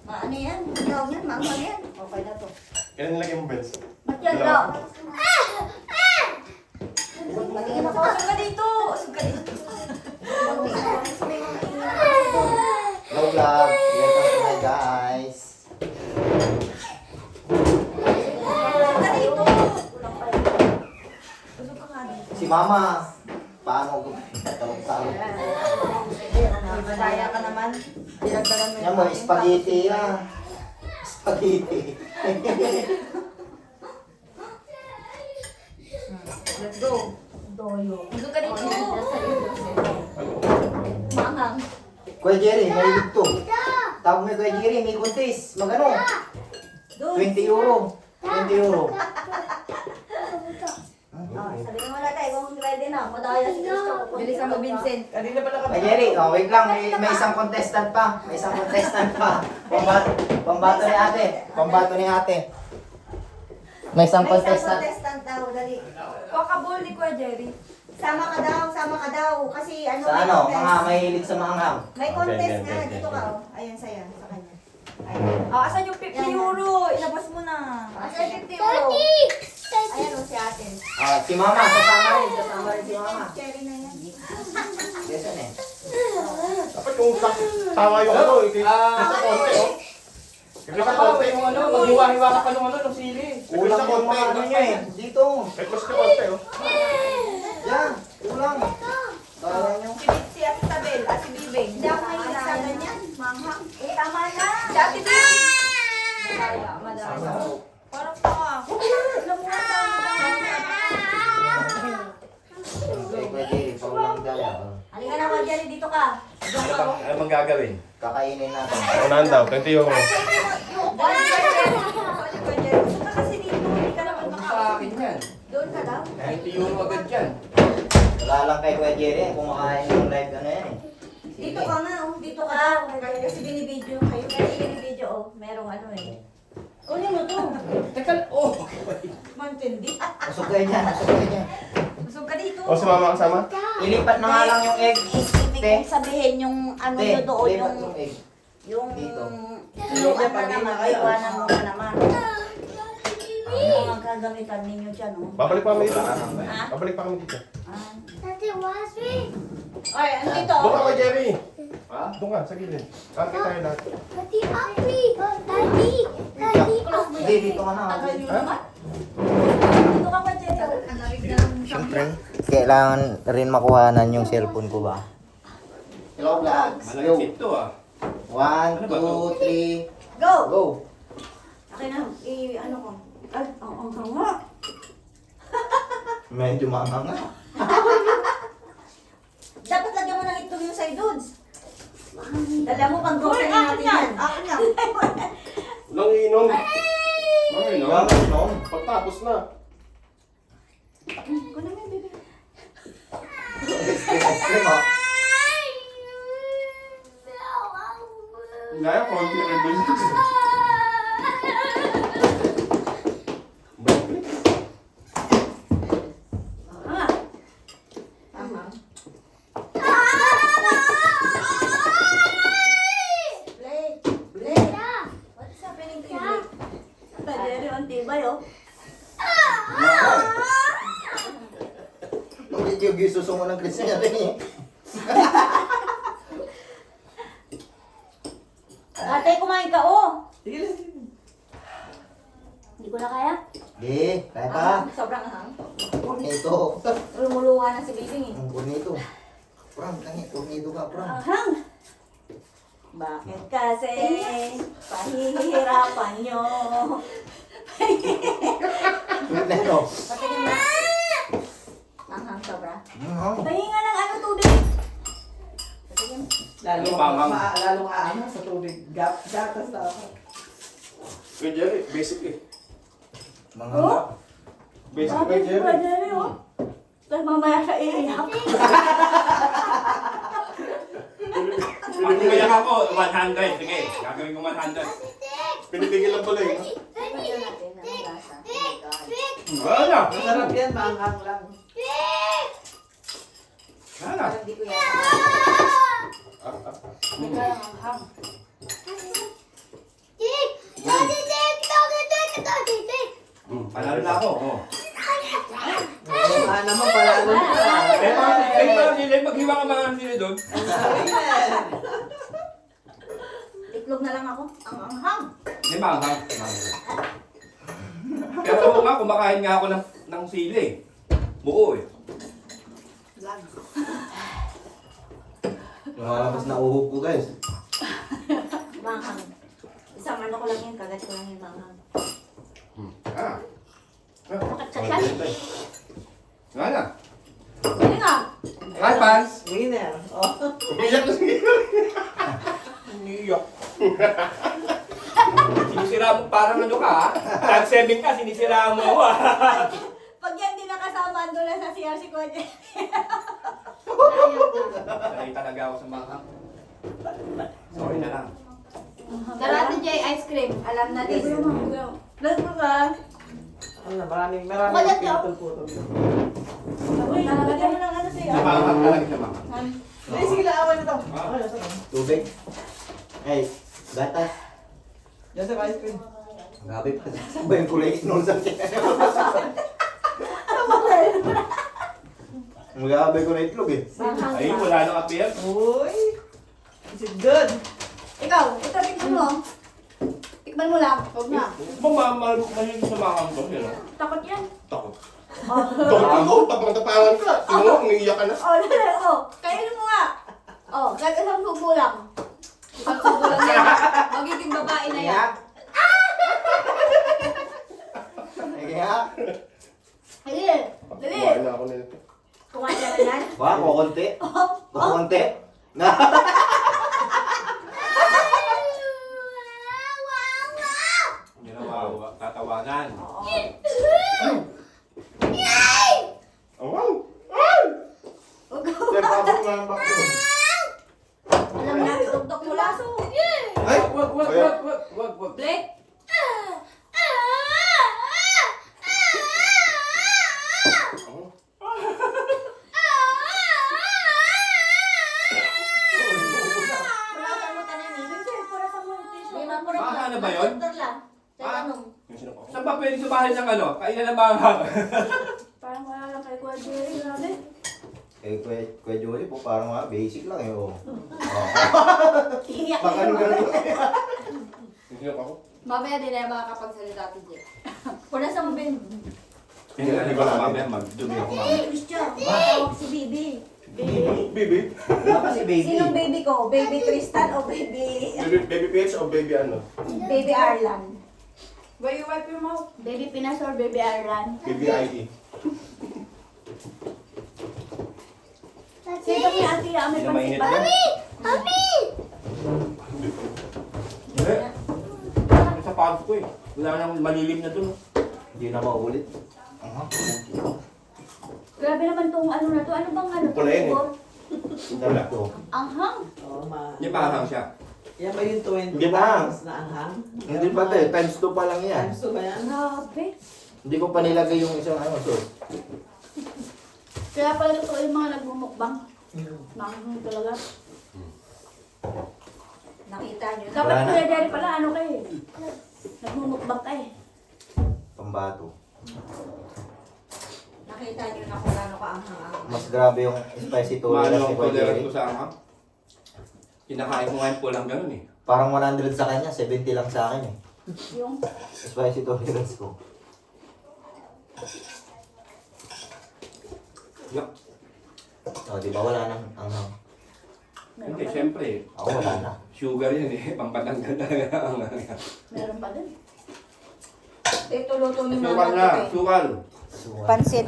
Ano yan? Tawag yan, manghang yan. Okay na to. Kailan nilagay mo, Benz? Matyan lang. Patingin ako. Usog ka dito. Usog ka dito. Hello vlog, welcome to my guys. Usog ka dito. Usog ka nga dito. Si Mama, paano ko tawag-tawag? Madaya ka naman. Dinagdagan mo Yan mo, spaghetti na. Spaghetti. Let's go. Doyo. Usog ka dito. Manghang. Kuya Jerry, may to. Tawag mo Kuya Jerry, may contest. Magano? 20 euro. 20 euro. Sabihin mo na tayo kung ready na. Madaya si Cristo. Bilisan mo, Vincent. Kanina pala Kuya Jerry, oh, wait lang, may isang contestant pa. May isang contestant pa. Pambato ni ate. Pambato ni ate. May isang contestant. contestant daw, dali. Kakabol ni Kuya Jerry. Sama ka daw. Kasi ano, Sa may ano, contest. mga mahilig sa manghang. May contest Ben, nga. Ben, Dito Ben. ka, oh. Ayan sa'yo, sa kanya. Ayan. Asan yung 50 euro? Ilabas mo na. Asa 50 euro? Ayan o, si ate. Ah, si Mama, sasama rin si Mama. Cherry na yan. Yes, ano eh. Dapat yung tawa yung ano, sa konti, oh. Kasi sa konti. yung ano, maghiwa-hiwa ka pa nung ano, nung sili. Kulang yung mga ano niya eh. Dito. May plus ka konti, oh. Yan, kulang. Kaya nyo. Si Ate Tabel, si Bibing. Hindi ako mahilig sa ganyan. Manghang. Tama na. Si Ate Bibing. Madaya, Sama madaya. ko. Parang tanga. Alam mo na Okay, pwede. Paulang dala. Halika na, Kuya Jerry, dito ka. Ano bang gagawin? Kakainin natin. Unahan daw, 20 euro. Kuya Jerry. Gusto ka kasi dito. Hindi ka naman Sa akin makakapit. yan. Doon ka daw. 90 euro agad yan. Wala lang kay Kuya Jerry. Kumakain yung live ano yan eh. Dito ka nga, oh. Dito ka. Kasi binibideo kayo. Kasi binibideo, oh. Merong ano eh. Kunin mo to. Teka, oh! Mantindi. Usog kayo dyan, usog kayo dyan. Usog ka dito. O, sumama kasama? Ilipat na nga lang yung egg. Ibig Te. kong sabihin yung ano Te, nyo doon, lipat yung... yung egg. Yung... Dito. Yung ano naman, iwanan mo na naman. Yung ang kagamitan ninyo dyan, oh. Babalik pa kami dito. Ha? Babalik pa kami dito. Ay, andito. Doon ka, Kuya Jerry. Ha? Doon ka, sa gilid. Kati tayo lahat. Hindi, dito ka na. Tagal nyo Ha? naman. Dito ka pa, Jerry. Ang larig na ng Siyempre, kailangan rin makuhanan yung cellphone ko ba? Hello vlogs. Go. Malagkit to ah. 1, 2, 3, Go! go. Akin na, ano ko. Ay, ang hanga. Medyo maangang nga. Dapat lagyan mo ng itlog yung side dudes. Dala mo pang grocery natin yan. Akin yan. Nang inom. Mga inom. Gamas, no? Pagtapos na. Kunin mo yung bibig. Ice cream, oh. Gaya, konti rin doon. Ah. Tama. Blake. Blake. What's happening to you, Blake? Kaderi, ang tibay, oh. Medyo gisuso mo ng Christian natin eh. Ate, kumain ka, oh. Sige lang. Hindi ko na kaya. Di, kaya pa. Sobrang ahang. Tornado. Lumuluha na si Bibing, eh. Ang tornado. Pram, tangi, tornado ka, pram. Ahang! Bakit kasi pahihirapan nyo? Tornado. Patingin mo. Ahang, sobra. Ang Pahinga ng ano tubig. Patingin. Lalong aangas sa tubig. Gatas na ako. Kuya Jerry, basic eh. mga Oh? Basic Bakit Kuya si Jerry. Kuya Jerry, oh? Tapos mamaya siya iiyak. Pag umayak ako, 100. Sige, gagawin ko 100. Pinipigil lang pala eh. Tignan natin ang lasa. Oh my God. Wala! Masarap yan, maanghang lang. Wala! Hindi ko yan. Hindi ka lang ang hang. Panalo na ako. Oh. Naman pala. Maghiwa ka mga sila doon. Itlog na lang ako. Ang anghang. Hindi maanghang. Pero oo nga, kumakain nga ako ng sili. Buo eh. Lumalabas na uhog ko guys. Manghang. Isang ano ko lang yun, kagat ko lang yung manghang. Ah. Bakit sa Nga na. Ano nga? Hi, Pans. Winner. Oh. Umiyak na siya. Umiyak. Sinisira mo, parang ano ka ha? Tag 7 ka, sinisira mo ako ha? Pag yan di nakasama, ando lang sa CR si Kuya. Sanay talaga ako sa mga. Sorry na lang. Darati J, ice cream. Alam na din. Lahat mo ka. Ano, maraming Kulit yun. putol-putol. Uy, nalagyan mo ng ano sa'yo. Namahal talaga siya mga. Ay, sige lang, awan na to. Ah. Ay, nasa to. Tubig. Ay, gatas. Joseph, ice cream. Gabi pa. Ba yung kulay nung sa Magabi ko na itlog eh. Ay, wala nang appear. Uy. Is it good? Ikaw, ito tikman mo. Tikman mo lang. Huwag na. Mahilig sa mga kanto. Takot yan. Takot. Takot ako. Tapang-tapangan ka. Sino mo? Umiiyak ka na. Oh, dali. Oh, kainin mo nga. Oh, kahit isang subo lang. Isang subo lang yan. Magiging babae na yan. Kaya, Dali. Dali. Kumain na ako nito. Kumain ka na yan. ba, kukunti. Oh, Kukunti. Na. Hindi na tatawanan. Oo. Oh, wow. Huwag ka. Yan, babak na ang bakto. Alam na, tuktok mo lang. Ay! Wag. Blake, Oh. Purasan mo tanan eh. Sige, purasan mo yung tissue. Hindi, mapurot Baka lang. ano ba yun? Doktor lang. Sa Ah. tanong. Yung sinako. Saan ba pwede subahin ng ano? Kainan ng mga Parang wala lang kay Kuya Jerry. Grabe. Kuya Jolie po, parang mga basic lang eh. Oh. Iiyak Baka na ganun. Yung sinako ako. mamaya din na makakapagsalita si J. Purasan mo, Ben. Hindi na ba mamaya magdumi ako mamaya. Eh, Christian. Tawag si Bibi. Baby? Wala pa si baby. Sinong baby ko? Baby Tristan o baby... Baby PH o baby ano? Baby Arlan? Why you wipe your mouth? Baby Pinas or baby Arlan? Baby IE. Sino kay Ate Ria? May Hindi na pansit mainit ba? yan. Hindi. Ano sa pants ko eh. Wala nang malilim na dun. Hindi na maulit. Grabe naman tong ano na to. Ano bang ano? Pula yun eh. Igor? Wala. Anghang. Oh, Hindi maanghang siya. Yan ba yung 20 Hindi ba? pounds na anghang? Hindi pa tayo, times 2 pa lang yan. Times 2 ba yan? Grabe. Hindi ko pa nilagay yung isang ano to. Kaya pala totoo yung mga nagmumukbang. Manghang talaga. Nakita nyo. Dapat Wala na. Kuya Jerry pala ano kayo eh. Nagmumukbang ka eh. Pambato. Nakita nyo na kung gaano ka anghang. Mas grabe yung spicy tolerance Maano ni ang Kuya tolerance Jerry. ko sa anghang? Kinakain ko ngayon po lang ganun eh. Parang 100 sa kanya, 70 lang sa akin eh. Yung Spicy tolerance ko. Yuck. Oh, di ba wala nang anghang? Hindi, siyempre. Ako wala na. Sugar yan eh. Pampatanggal talaga ang anghang. meron pa din. Ito luto ni Sukal Mama na, Tupe. sukal. Suwan. Pansit.